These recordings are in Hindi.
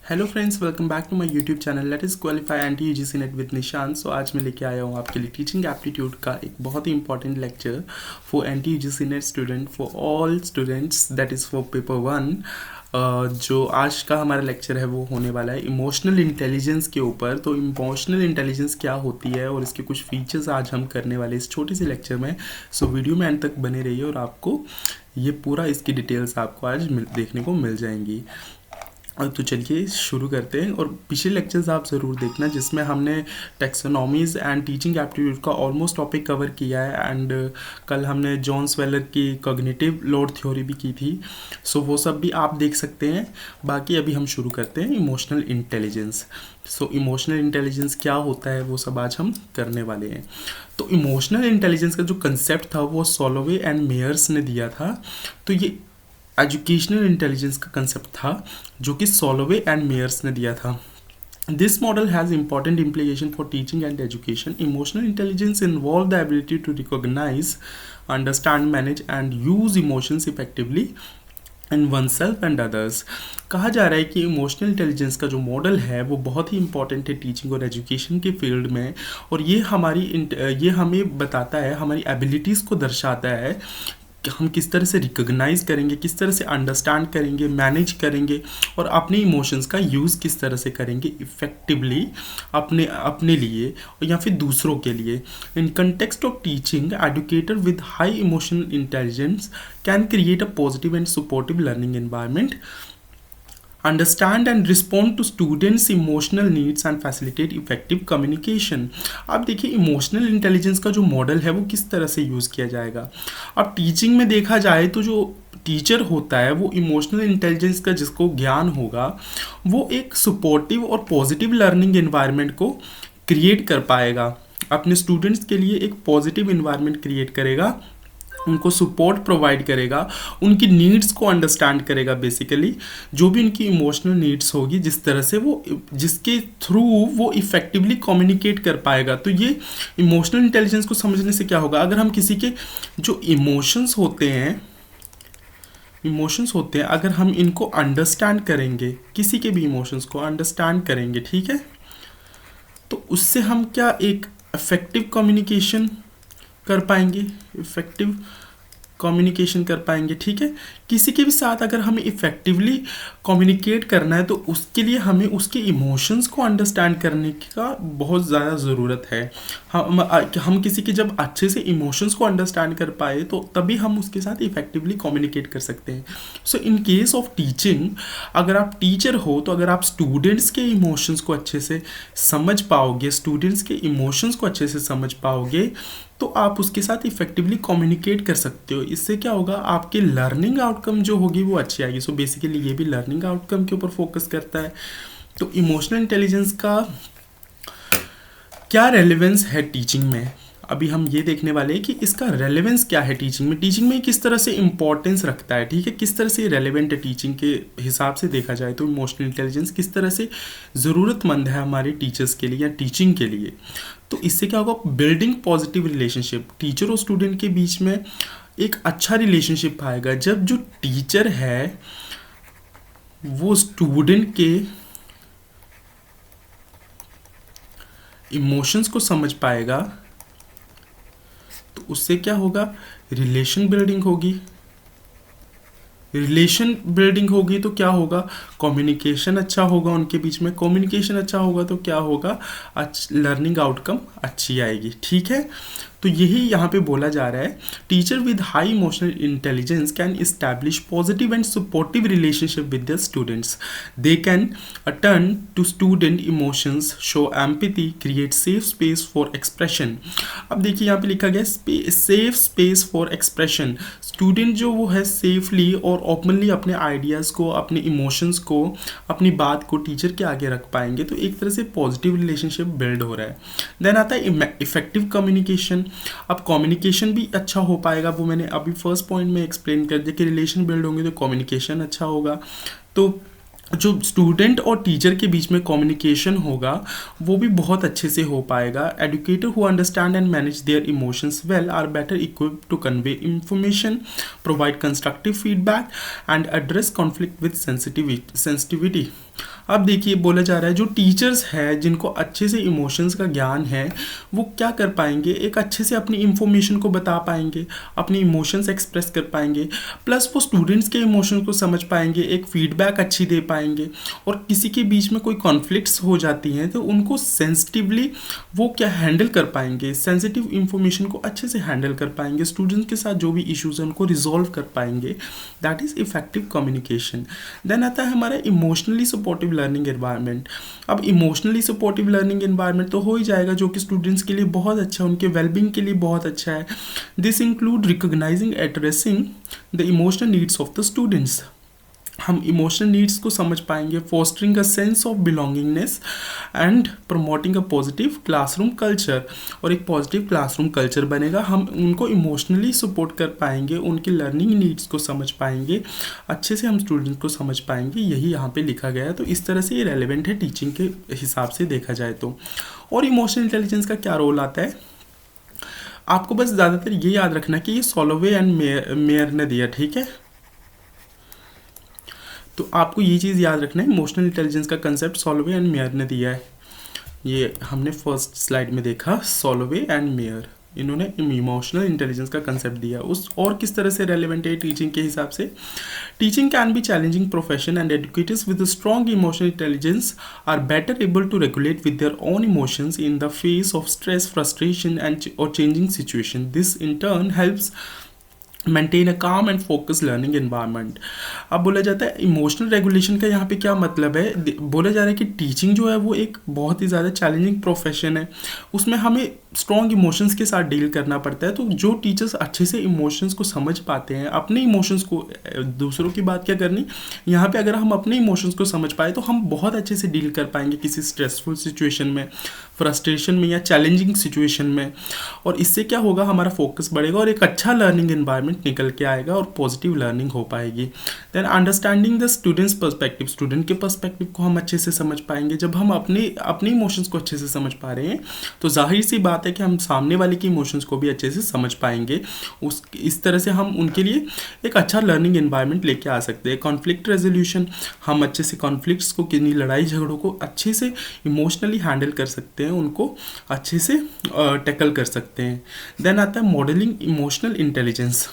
Hello friends, welcome back to my YouTube channel let us qualify anti UGC NET with Nishan. So आज मैं लेके आया हूँ आपके लिए टीचिंग एप्टीट्यूड का एक बहुत ही important lecture for anti UGC NET student, for all students, that is for paper 1। जो आज का हमारा लेक्चर है वो होने वाला है इमोशनल इंटेलिजेंस के ऊपर। तो इमोशनल इंटेलिजेंस क्या होती है और इसके कुछ फीचर्स आज हम करने वाले इस छोटे से लेक्चर में। सो वीडियो में एंड तक बने रहिए और आपको ये पूरा इसकी डिटेल्स आपको आज देखने को मिल जाएंगी। तो चलिए शुरू करते हैं। और पिछले लेक्चर्स आप ज़रूर देखना जिसमें हमने टेक्सोनॉमीज़ एंड टीचिंग एप्टीट्यूड का ऑलमोस्ट टॉपिक कवर किया है। एंड कल हमने जॉन स्वेलर की कॉग्निटिव लोड थ्योरी भी की थी। सो वो सब भी आप देख सकते हैं। बाकी अभी हम शुरू करते हैं emotional intelligence. So emotional intelligence क्या होता है वो सब आज हम करने वाले हैं। तो इमोशनल इंटेलिजेंस का जो कंसेप्ट था वो सॉलोवे एंड मेयर्स ने दिया था। तो ये एजुकेशनल इंटेलिजेंस का कंसेप्ट था जो कि सॉलोवे एंड मेयर्स ने दिया था। This model has important implication for teaching and education. Emotional intelligence involves the ability to recognize, understand, manage and use emotions effectively in oneself and others. कहा जा रहा है कि इमोशनल इंटेलिजेंस का जो मॉडल है वो बहुत ही इंपॉर्टेंट है टीचिंग और एजुकेशन के फील्ड में। और ये हमें बताता है, हमारी एबिलिटीज़ को दर्शाता है कि हम किस तरह से रिकॉग्नाइज करेंगे, किस तरह से अंडरस्टैंड करेंगे, मैनेज करेंगे और अपने इमोशंस का यूज़ किस तरह से करेंगे इफ़ेक्टिवली अपने लिए और या फिर दूसरों के लिए। In context of teaching, educator with high emotional intelligence can create a positive and supportive learning environment, understand and respond to students emotional needs and facilitate effective communication. अब देखिए इमोशनल इंटेलिजेंस का जो मॉडल है वो किस तरह से यूज़ किया जाएगा। अब टीचिंग में देखा जाए तो जो टीचर होता है वो इमोशनल इंटेलिजेंस का जिसको ज्ञान होगा वो एक सपोर्टिव और पॉजिटिव लर्निंग एनवायरनमेंट को क्रिएट कर पाएगा, अपने स्टूडेंट्स के लिए एक पॉजिटिव इन्वायरमेंट क्रिएट करेगा, उनको सपोर्ट प्रोवाइड करेगा, उनकी नीड्स को अंडरस्टैंड करेगा। बेसिकली जो भी उनकी इमोशनल नीड्स होगी जिस तरह से वो जिसके थ्रू वो इफ़ेक्टिवली कम्युनिकेट कर पाएगा। तो ये इमोशनल इंटेलिजेंस को समझने से क्या होगा, अगर हम किसी के जो इमोशंस होते हैं अगर हम इनको अंडरस्टैंड करेंगे, किसी के भी इमोशंस को अंडरस्टैंड करेंगे, ठीक है, तो उससे हम क्या एक इफेक्टिव कम्युनिकेशन कर पाएंगे, इफेक्टिव कम्युनिकेशन कर पाएंगे। ठीक है, किसी के भी साथ अगर हमें इफ़ेक्टिवली कम्युनिकेट करना है तो उसके लिए हमें उसके इमोशंस को अंडरस्टैंड करने का बहुत ज़्यादा ज़रूरत है। हम किसी के जब अच्छे से इमोशंस को अंडरस्टैंड कर पाए तो तभी हम उसके साथ इफ़ेक्टिवली कम्युनिकेट कर सकते हैं। सो इन केस ऑफ टीचिंग, अगर आप टीचर हो तो अगर आप स्टूडेंट्स के इमोशंस को अच्छे से समझ पाओगे, स्टूडेंट्स के इमोशंस को अच्छे से समझ पाओगे तो आप उसके साथ इफेक्टिवली कम्युनिकेट कर सकते हो। इससे क्या होगा, आपकी लर्निंग आउटकम जो होगी वो अच्छी आएगी। सो बेसिकली ये भी लर्निंग आउटकम के ऊपर फोकस करता है। तो इमोशनल इंटेलिजेंस का क्या रेलेवेंस है टीचिंग में, अभी हम ये देखने वाले हैं कि इसका रेलेवेंस क्या है टीचिंग में किस तरह से इंपॉर्टेंस रखता है। ठीक है, किस तरह से रेलेवेंट है टीचिंग के हिसाब से देखा जाए तो इमोशनल इंटेलिजेंस किस तरह से ज़रूरतमंद है हमारे टीचर्स के लिए या टीचिंग के लिए। तो इससे क्या होगा, बिल्डिंग पॉजिटिव रिलेशनशिप, टीचर और स्टूडेंट के बीच में एक अच्छा रिलेशनशिप आएगा जब जो टीचर है वो स्टूडेंट के इमोशंस को समझ पाएगा। तो उससे क्या होगा, रिलेशन बिल्डिंग होगी तो क्या होगा, कम्युनिकेशन अच्छा होगा उनके बीच में, कम्युनिकेशन अच्छा होगा तो क्या होगा, लर्निंग आउटकम अच्छी आएगी। ठीक है, तो यही यहाँ पे बोला जा रहा है, teacher with high emotional intelligence can establish positive and supportive relationship with the students. They can turn to student emotions, show empathy, create safe space for expression. अब देखिए यहाँ पे लिखा गया safe space for expression. Student जो वो है सेफली और ओपनली अपने आइडियाज़ को, अपने इमोशंस को, अपनी बात को टीचर के आगे रख पाएंगे तो एक तरह से पॉजिटिव रिलेशनशिप बिल्ड हो रहा है। देन आता है इफेक्टिव कम्युनिकेशन। अब कम्युनिकेशन भी अच्छा हो पाएगा, वो मैंने अभी फर्स्ट पॉइंट में एक्सप्लेन कर दिया कि रिलेशन बिल्ड होंगे तो कम्युनिकेशन अच्छा होगा। तो जो स्टूडेंट और टीचर के बीच में कम्युनिकेशन होगा वो भी बहुत अच्छे से हो पाएगा। Educator who understand and manage their emotions well are better equipped to convey information, provide constructive feedback and address conflict with sensitivity. अब देखिए बोला जा रहा है जो टीचर्स है जिनको अच्छे से इमोशंस का ज्ञान है वो क्या कर पाएंगे, एक अच्छे से अपनी इंफॉर्मेशन को बता पाएंगे, अपनी इमोशंस एक्सप्रेस कर पाएंगे, प्लस वो स्टूडेंट्स के इमोशंस को समझ पाएंगे, एक फीडबैक अच्छी दे पाएंगे, और किसी के बीच में कोई कॉन्फ्लिक्ट्स हो जाती हैं तो उनको सेंसिटिवली वो क्या हैंडल कर पाएंगे, सेंसिटिव इंफॉर्मेशन को अच्छे से हैंडल कर पाएंगे, स्टूडेंट्स के साथ जो भी इश्यूज हैं उनको रिजॉल्व कर पाएंगे। That is effective communication. Then आता है हमारा इमोशनली सपोर्टिव लर्निंग एनवायरनमेंट। अब इमोशनली सपोर्टिव लर्निंग एनवायरनमेंट तो हो ही जाएगा जो कि स्टूडेंट्स के लिए बहुत अच्छा है, उनके वेलबींग के लिए बहुत अच्छा है। This include recognising addressing the emotional needs of the students. हम इमोशनल नीड्स को समझ पाएंगे, fostering a sense of belongingness and promoting a positive classroom culture, और एक पॉजिटिव क्लासरूम कल्चर बनेगा। हम उनको इमोशनली सपोर्ट कर पाएंगे, उनकी लर्निंग नीड्स को समझ पाएंगे, अच्छे से हम स्टूडेंट्स को समझ पाएंगे, यही यहाँ पे लिखा गया है। तो इस तरह से ये रेलिवेंट है टीचिंग के हिसाब से देखा जाए तो। और इमोशनल इंटेलिजेंस का क्या रोल आता है, आपको बस ज़्यादातर ये याद रखना कि ये सॉलोवे एंड मेयर ने दिया, ठीक है। तो आपको ये चीज़ याद रखना है, इमोशनल इंटेलिजेंस का कंसेप्ट सॉलोवे एंड मेयर ने दिया है। ये हमने फर्स्ट स्लाइड में देखा, सॉलोवे एंड मेयर, इन्होंने इमोशनल इंटेलिजेंस का कंसेप्ट दिया। उस और किस तरह से रेलेवेंट है टीचिंग के हिसाब से, teaching can be challenging profession and educators with strong emotional intelligence are better able to regulate with their own emotions in the face of stress, frustration and और changing situation. This in turn helps maintain a calm and focus learning environment. अब बोला जाता है इमोशनल रेगुलेशन का यहाँ पे क्या मतलब है, बोला जा रहा है कि टीचिंग जो है वो एक बहुत ही ज़्यादा चैलेंजिंग प्रोफेशन है, उसमें हमें स्ट्रॉन्ग इमोशंस के साथ डील करना पड़ता है। तो जो टीचर्स अच्छे से इमोशंस को समझ पाते हैं, अपने इमोशंस को, दूसरों की बात क्या करनी, यहाँ पे अगर हम अपने इमोशंस को समझ पाए तो हम बहुत अच्छे से डील कर पाएंगे किसी स्ट्रेसफुल सिचुएशन में, फ्रस्ट्रेशन में या चैलेंजिंग सिचुएशन में। और इससे क्या होगा, हमारा फोकस बढ़ेगा और एक अच्छा लर्निंग एनवायरनमेंट निकल के आएगा और पॉजिटिव लर्निंग हो पाएगी। Then understanding the students perspective, student के पर्सपेक्टिव को हम अच्छे से समझ पाएंगे। जब हम अपने इमोशंस को अच्छे से समझ पा रहे हैं तो जाहिर सी बात है कि हम सामने वाले के इमोशंस को भी अच्छे से समझ पाएंगे। इस तरह से हम उनके लिए एक अच्छा लर्निंग एनवायरनमेंट लेके आ सकते हैं। कॉन्फ्लिक्ट रेजोल्यूशन, हम अच्छे से कॉन्फ्लिक्ट्स को, किन्हीं लड़ाई झगड़ों को अच्छे से इमोशनली हैंडल कर सकते हैं, उनको अच्छे से टैकल कर सकते हैं। देन आता है modelling emotional intelligence.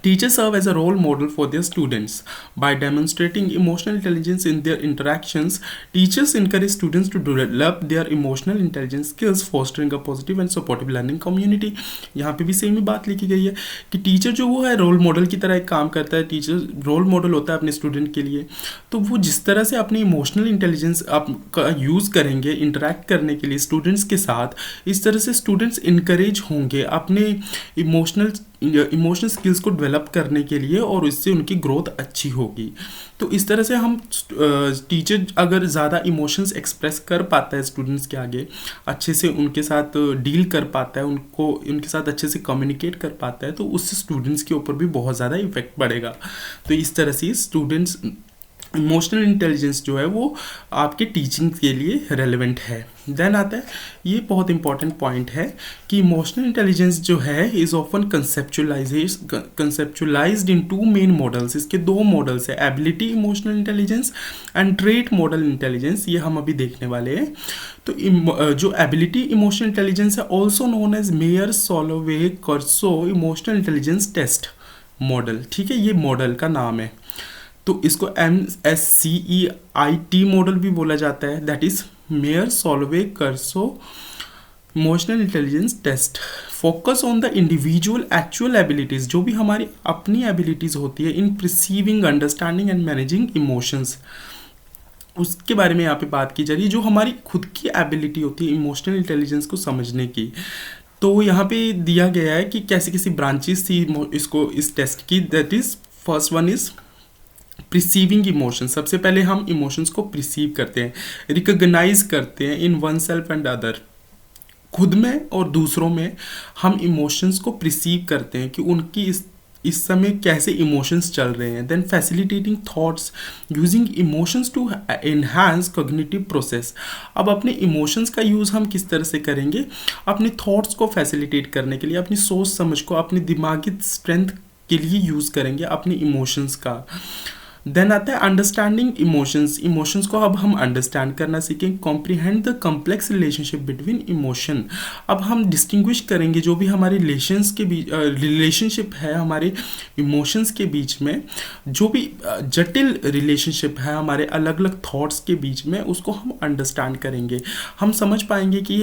Teachers serve as a role model for their students. By demonstrating emotional intelligence in their interactions, teachers encourage students to develop their emotional intelligence skills, fostering a positive and supportive learning community. यहाँ पे भी सेम ही बात लिखी गई है कि टीचर जो वो है रोल मॉडल की तरह एक काम करता है। टीचर रोल मॉडल होता है अपने स्टूडेंट के लिए, तो वो जिस तरह से अपनी इमोशनल इंटेलिजेंस का यूज़ करेंगे इंटरेक्ट करने के लिए स्टूडेंट्स के साथ, इस तरह से स्टूडेंट्स इनकरेज होंगे अपने इमोशनल स्किल्स को डेवलप करने के लिए और इससे उनकी ग्रोथ अच्छी होगी। तो इस तरह से हम टीचर अगर ज़्यादा इमोशंस एक्सप्रेस कर पाता है स्टूडेंट्स के आगे, अच्छे से उनके साथ डील कर पाता है, उनके साथ अच्छे से कम्युनिकेट कर पाता है, तो उससे स्टूडेंट्स के ऊपर भी बहुत ज़्यादा इफेक्ट पड़ेगा। तो इस तरह से स्टूडेंट्स इमोशनल इंटेलिजेंस जो है वो आपके टीचिंग के लिए रेलेवेंट है। देन आता है, ये बहुत इंपॉर्टेंट पॉइंट है कि इमोशनल इंटेलिजेंस जो है is often conceptualised in two main models. इसके दो मॉडल्स है, ability emotional intelligence and trait model intelligence, ये हम अभी देखने वाले हैं। तो जो एबिलिटी इमोशनल इंटेलिजेंस है also known as Mayer Salovey Caruso emotional intelligence test model, ठीक है, ये मॉडल का नाम है। तो इसको MSCEIT मॉडल भी बोला जाता है, that is Mayer Salovey Caruso emotional intelligence test. Focus on the individual actual abilities, जो भी हमारी अपनी एबिलिटीज होती है in perceiving, understanding and managing emotions, उसके बारे में यहाँ पे बात की जा रही है। जो हमारी खुद की एबिलिटी होती है इमोशनल इंटेलिजेंस को समझने की, तो यहाँ पे दिया गया है कि कैसी कैसी ब्रांचेस थी इस टेस्ट की। That is first one is perceiving emotion. सबसे पहले हम इमोशंस को प्रिसीव करते हैं, रिकॉग्नाइज करते हैं in one self and other, खुद में और दूसरों में हम इमोशंस को प्रिसीव करते हैं कि उनकी इस समय कैसे इमोशंस चल रहे हैं। Then facilitating thoughts using emotions to enhance cognitive process. अब अपने इमोशंस का यूज़ हम किस तरह से करेंगे, अपने थॉट्स को फैसिलिटेट करने के लिए, अपनी सोच समझ को, अपनी दिमागी स्ट्रेंथ के लिए यूज़ करेंगे अपनी इमोशंस का। देन आता है अंडरस्टैंडिंग इमोशंस। इमोशंस को अब हम अंडरस्टैंड करना सीखें। Comprehend the complex relationship between emotion. अब हम डिस्टिंग्विश करेंगे जो भी हमारे रिलेशनशिप है हमारे इमोशंस के बीच में, जो भी जटिल रिलेशनशिप है हमारे अलग अलग थॉट्स के बीच में, उसको हम अंडरस्टैंड करेंगे। हम समझ पाएंगे कि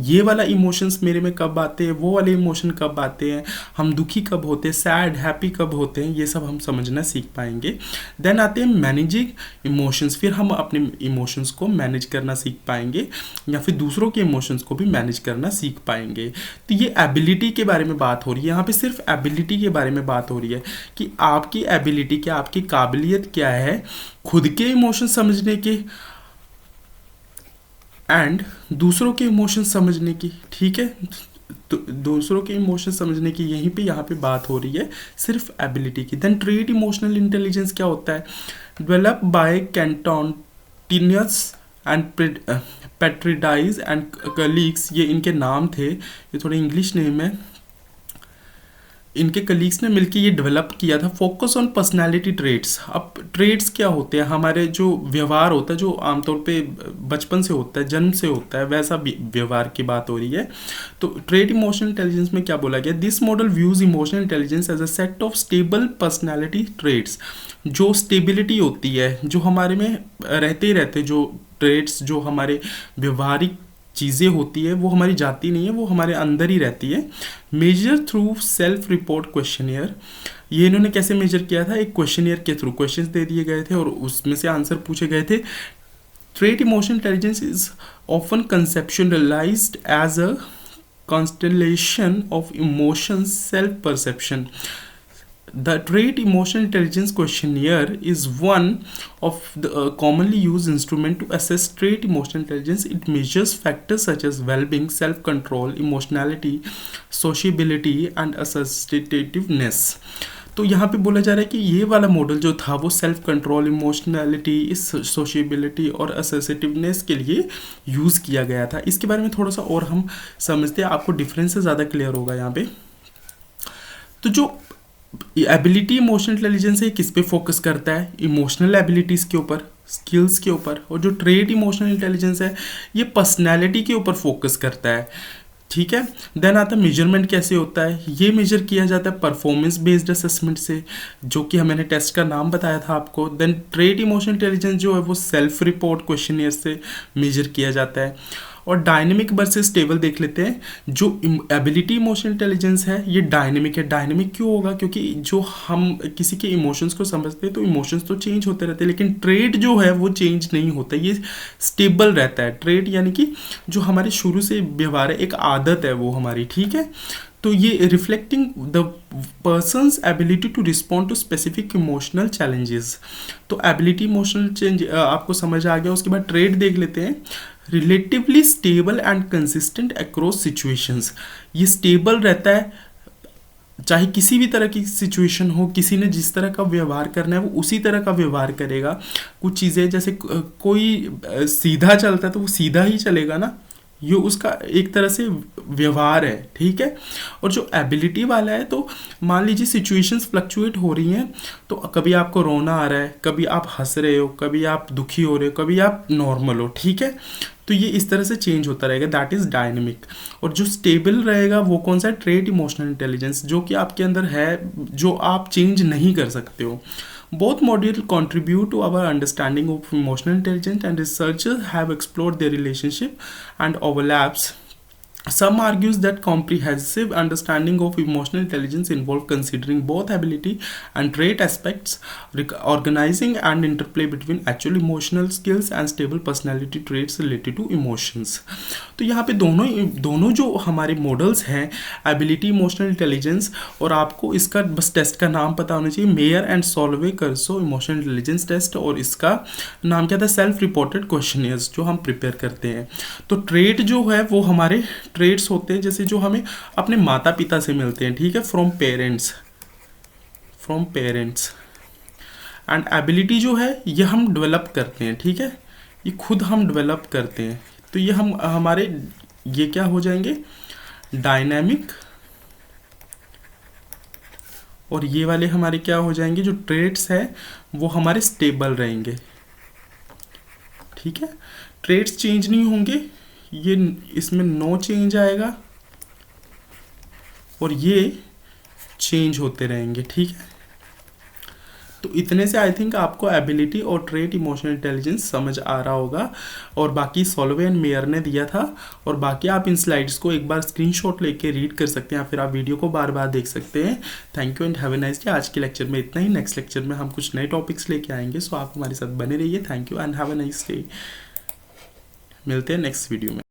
ये वाला इमोशंस मेरे में कब आते हैं, वो वाले इमोशन कब आते हैं, हम दुखी कब होते हैं, सैड हैप्पी कब होते हैं, ये सब हम समझना सीख पाएंगे। देन आते हैं मैनेजिंग इमोशंस। फिर हम अपने इमोशंस को मैनेज करना सीख पाएंगे या फिर दूसरों के इमोशंस को भी मैनेज करना सीख पाएंगे। तो ये एबिलिटी के बारे में बात हो रही है, यहाँ पे सिर्फ एबिलिटी के बारे में बात हो रही है कि आपकी एबिलिटी क्या, आपकी काबिलियत क्या है खुद के इमोशन समझने की एंड दूसरों के इमोशन समझने की। ठीक है, तो दूसरों के इमोशन समझने की यहीं पे यहाँ पे बात हो रही है सिर्फ एबिलिटी की। देन ट्रेट इमोशनल इंटेलिजेंस क्या होता है? Develop by Cantonius and Petrides and colleagues, ये इनके नाम थे, ये थोड़े इंग्लिश नेम है। इनके कलीग्स ने मिलकर ये डेवलप किया था। Focus on personality traits. अब ट्रेट्स क्या होते हैं? हमारे जो व्यवहार होता है, जो आमतौर पे बचपन से होता है, जन्म से होता है, वैसा व्यवहार की बात हो रही है। तो ट्रेट इमोशनल इंटेलिजेंस में क्या बोला गया? This model views emotional intelligence as a set of stable personality traits. जो स्टेबिलिटी होती है, जो हमारे में रहते ही रहते, जो ट्रेट्स, जो हमारे व्यवहारिक चीज़ें होती है, वो हमारी जाती नहीं है, वो हमारे अंदर ही रहती है। Measure through self report questionnaire. ये इन्होंने कैसे मेजर किया था? एक क्वेश्चनियर के थ्रू क्वेश्चंस दे दिए गए थे और उसमें से आंसर पूछे गए थे। Trait emotional intelligence is often conceptualised as a constellation of emotions self-perception. The Trait Emotional Intelligence Questionnaire is one of the commonly used instrument to assess trait emotional intelligence. It measures factors such as well-being, self-control, emotionality, sociability, and assertiveness. तो यहाँ पे बोला जा रहा है कि ये वाला मॉडल जो था वो सेल्फ कंट्रोल, इमोशनलिटी, सोशिएबिलिटी और असर्टिवनेस के लिए यूज़ किया गया था। इसके बारे में थोड़ा सा और हम समझते हैं, आपको डिफरेंस से ज़्यादा क्लियर होगा यहाँ पे। तो जो एबिलिटी इमोशनल इंटेलिजेंस है किस पे फोकस करता है? इमोशनल एबिलिटीज़ के ऊपर, स्किल्स के ऊपर। और जो ट्रेट इमोशनल इंटेलिजेंस है ये पर्सनैलिटी के ऊपर फोकस करता है। ठीक है, देन आता है मेजरमेंट कैसे होता है? ये मेजर किया जाता है परफॉर्मेंस बेस्ड असेसमेंट से, जो कि मैंने टेस्ट का नाम बताया था आपको। देन ट्रेट इमोशनल इंटेलिजेंस जो है वो सेल्फ रिपोर्ट क्वेश्चनियर से मेजर किया जाता है। और डायनेमिक वर्सेस स्टेबल देख लेते हैं। जो एबिलिटी इमोशनल इंटेलिजेंस है ये डायनेमिक है। डायनेमिक क्यों होगा? क्योंकि जो हम किसी के इमोशंस को समझते हैं तो इमोशंस तो चेंज होते रहते हैं, लेकिन ट्रेट जो है वो चेंज नहीं होता, ये स्टेबल रहता है। ट्रेट यानी कि जो हमारे शुरू से व्यवहार है, एक आदत है वो हमारी। ठीक है, तो ये reflecting the person's ability to respond to specific emotional challenges. तो एबिलिटी इमोशनल चेंज आपको समझ आ गया। उसके बाद ट्रेट देख लेते हैं। Relatively stable and consistent across situations. ये स्टेबल रहता है, चाहे किसी भी तरह की सिचुएशन हो, किसी ने जिस तरह का व्यवहार करना है वो उसी तरह का व्यवहार करेगा। कुछ चीज़ें जैसे कोई सीधा चलता है तो वो सीधा ही चलेगा ना, ये उसका एक तरह से व्यवहार है। ठीक है, और जो एबिलिटी वाला है तो मान लीजिए सिचुएशंस फ्लक्चुएट हो रही हैं, तो कभी आपको रोना आ रहा है, कभी आप हंस रहे हो, कभी आप दुखी हो रहे हो, कभी आप नॉर्मल हो। ठीक है, तो ये इस तरह से चेंज होता रहेगा, दैट इज़ डायनेमिक। और जो स्टेबल रहेगा वो कौन सा है? ट्रेट इमोशनल इंटेलिजेंस, जो कि आपके अंदर है, जो आप चेंज नहीं कर सकते हो। Both modules contribute to our understanding of emotional intelligence, and researchers have explored their relationship and overlaps. Some argues that comprehensive understanding of emotional intelligence involves considering both ability and trait aspects, organizing and interplay between actual emotional skills and stable personality traits related to emotions. तो यहाँ पे दोनों जो हमारे मॉडल्स हैं, एबिलिटी इमोशनल इंटेलिजेंस, और आपको इसका बस टेस्ट का नाम पता होना चाहिए, Mayer and Salovey Caruso emotional intelligence test, और इसका नाम क्या था? सेल्फ रिपोर्टेड क्वेश्चनियर्स, जो हम प्रिपेयर करते हैं। तो ट्रेट जो है वो हमारे ट्रेट्स होते हैं जैसे जो हमें अपने माता पिता से मिलते हैं। ठीक है, फ्रॉम पेरेंट्स। एंड एबिलिटी जो है ये हम डेवलप करते हैं। ठीक है, ये खुद हम डेवलप करते हैं। तो ये हम हमारे ये क्या हो जाएंगे? डायनामिक और ये वाले हमारे क्या हो जाएंगे, जो ट्रेड्स है वो हमारे स्टेबल रहेंगे। ठीक है, ट्रेड्स चेंज नहीं होंगे, ये इसमें नो चेंज आएगा और ये चेंज होते रहेंगे। ठीक है, तो इतने से आई थिंक आपको एबिलिटी और ट्रेट इमोशनल इंटेलिजेंस समझ आ रहा होगा। और बाकी सॉल्वे एंड मेयर ने दिया था, और बाकी आप इन स्लाइड्स को एक बार स्क्रीनशॉट लेके रीड कर सकते हैं या फिर आप वीडियो को बार बार देख सकते हैं। Thank you and have a nice day. आज के लेक्चर में इतना ही, नेक्स्ट लेक्चर में हम कुछ नए टॉपिक्स लेके आएंगे, सो आप हमारे साथ बने रहिए। Thank you and have a nice day. मिलते हैं नेक्स्ट वीडियो में।